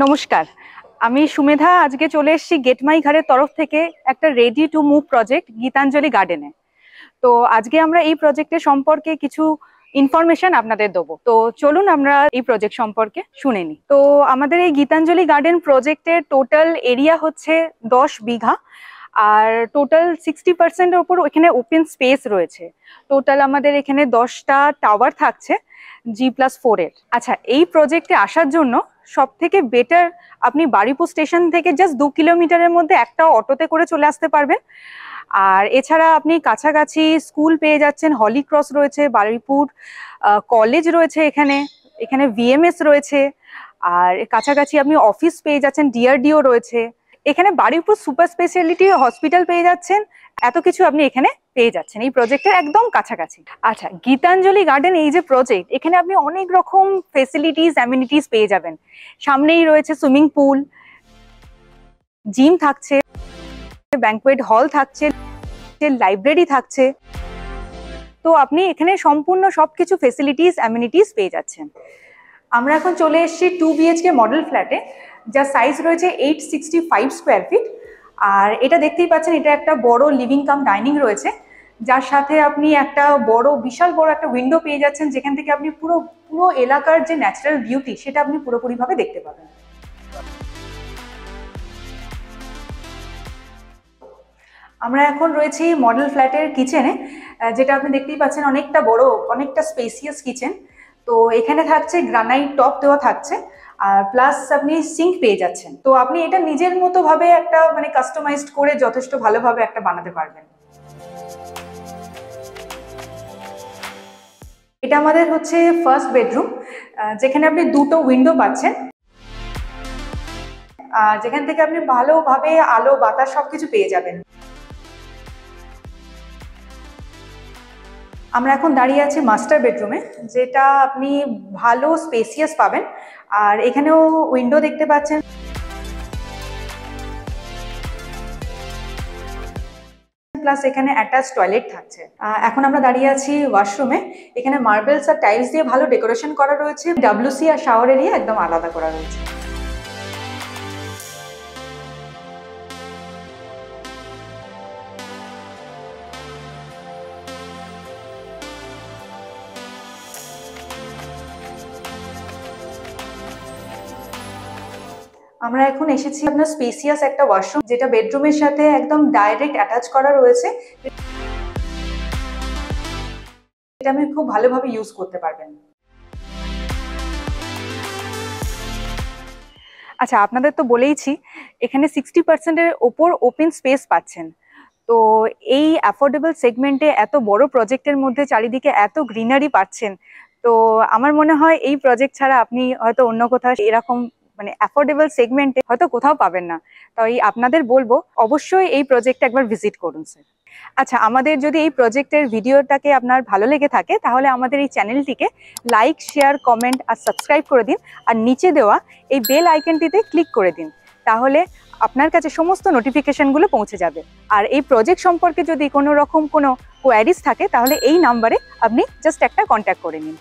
নমস্কার, আমি সুমেধা। আজকে চলে এসেছি গেট মাই ঘরের তরফ থেকে একটা ready to move project Gitanjali গার্ডেনে। তো আজকে আমরা এই প্রজেক্টের সম্পর্কে কিছু ইনফরমেশন আপনাদের দেবো। তো চলুন আমরা এই প্রজেক্ট সম্পর্কে শুনে নিই। তো আমাদের এই গীতাঞ্জলি গার্ডেন প্রজেক্টের টোটাল এরিয়া হচ্ছে 10 বিঘা, আর টোটাল 60%-এর উপর এখানে ওপেন স্পেস রয়েছে। টোটাল আমাদের এখানে 10টা টাওয়ার থাকছে G+4 এর। আচ্ছা, এই প্রজেক্টে আসার জন্য সব থেকে বেটার আপনি বারুইপুর স্টেশন থেকে জাস্ট 2 কিলোমিটারের মধ্যে একটা অটোতে করে চলে আসতে পারবেন। আর এছাড়া আপনি কাছাকাছি স্কুল পেয়ে যাচ্ছেন, হলি ক্রস রয়েছে, বারুইপুর কলেজ রয়েছে, এখানে VMS রয়েছে, আর কাছাকাছি আপনি অফিস পেয়ে যাচ্ছেন, DRDO রয়েছে, এখানে বারুইপুর সুপার স্পেশালিটি হসপিটাল পেয়ে যাচ্ছেন। এত কিছু আপনি এখানে পেয়ে যাচ্ছেন এই প্রজেক্টের একদম কাছাকাছি। আচ্ছা, গীতাঞ্জলি গার্ডেন এই যে প্রজেক্ট, এখানে আপনি অনেক রকম ফেসিলিটিস অ্যামিনিটিস পেয়ে যাবেন। সামনেই রয়েছে সুইমিং পুল, জিম থাকছে, ব্যাংকুয়েট হল থাকছে, লাইব্রেরি থাকছে। তো আপনি এখানে সম্পূর্ণ সবকিছু ফেসিলিটিস অ্যামিনিটিস পেয়ে যাচ্ছেন। আমরা এখন চলে এসেছি 2 BHK মডেল ফ্ল্যাটে, যার সাইজ রয়েছে 865 স্কোয়ার ফিট। আর এটা দেখতেই পাচ্ছেন, এটা একটা বড় লিভিং কাম ডাইনিং রয়েছে, যার সাথে আপনি একটা বিশাল বড় একটা উইন্ডো পেয়ে যাচ্ছেন, যেখান থেকে আপনি পুরো এলাকার যে ন্যাচারাল বিউটি সেটা আপনি পুরোপুরিভাবে দেখতে পাবেন। আমরা এখন রয়েছি মডেল ফ্ল্যাটের কিচেনে, যেটা আপনি দেখতেই পাচ্ছেন অনেকটা বড়, অনেকটা স্পেসিয়াস কিচেন। তো এখানে থাকছে গ্রানাইট টপ দেওয়া থাকছে, আর প্লাস আপনি সিঙ্ক পেয়ে যাচ্ছেন। তো আপনি এটা নিজের মতো ভাবে একটা কাস্টমাইজড করে যথেষ্ট ভালোভাবে একটা বানাতে পারবেন। এটা আমাদের হচ্ছে ফার্স্ট বেডরুম, যেখানে আপনি 2টো উইন্ডো পাচ্ছেন, যেখান থেকে আপনি ভালোভাবে আলো বাতাস সবকিছু পেয়ে যাবেন। আমরা এখন দাঁড়িয়ে আছি মাস্টার বেডরুমে, যেটা আপনি ভালো স্পেসিয়াস পাবেন। আর এখানেও উইন্ডো দেখতে পাচ্ছেন, প্লাস এখানে অ্যাটাচ টয়লেট থাকছে। এখন আমরা দাঁড়িয়ে আছি ওয়াশরুমে। এখানে মার্বেলস আর টাইলস দিয়ে ভালো ডেকোরেশন করা রয়েছে, WC আর শাওয়ার এরিয়া একদম আলাদা করা রয়েছে। আমরা এখন এসেছি আপনার স্পেসিয়াস একটা ওয়াশরুম, যেটা বেডরুমের সাথে একদম ডাইরেক্ট অ্যাটাচ করা রয়েছে। এটা আপনি খুব ভালোভাবে ইউজ করতে পারবেন। আচ্ছা, আপনাদের তো বলেইছি এখানে 60%-এর ওপর ওপেন স্পেস পাচ্ছেন। তো এই অ্যাফোর্ডেবল সেগমেন্টে এত বড় প্রজেক্টের মধ্যে চারিদিকে এত গ্রিনারি পাচ্ছেন। তো আমার মনে হয় এই প্রজেক্ট ছাড়া আপনি হয়তো অন্য কোথাও এরকম অ্যাফোর্ডেবল সেগমেন্টে হয়তো কোথাও পাবেন না। তাই আপনাদের বলবো অবশ্যই এই প্রজেক্টটা একবার ভিজিট করুন স্যার। আচ্ছা, আমাদের যদি এই প্রজেক্টের ভিডিওটাকে আপনার ভালো লেগে থাকে, তাহলে আমাদের এই চ্যানেলটিকে লাইক, শেয়ার, কমেন্ট আর সাবস্ক্রাইব করে দিন। আর নিচে দেওয়া এই বেল আইকনটিতে ক্লিক করে দিন, তাহলে আপনার কাছে সমস্ত নোটিফিকেশনগুলো পৌঁছে যাবে। আর এই প্রজেক্ট সম্পর্কে যদি কোনো রকম কোনো কোয়ারিজ থাকে, তাহলে এই নাম্বারে আপনি জাস্ট একটা কন্ট্যাক্ট করে নিন।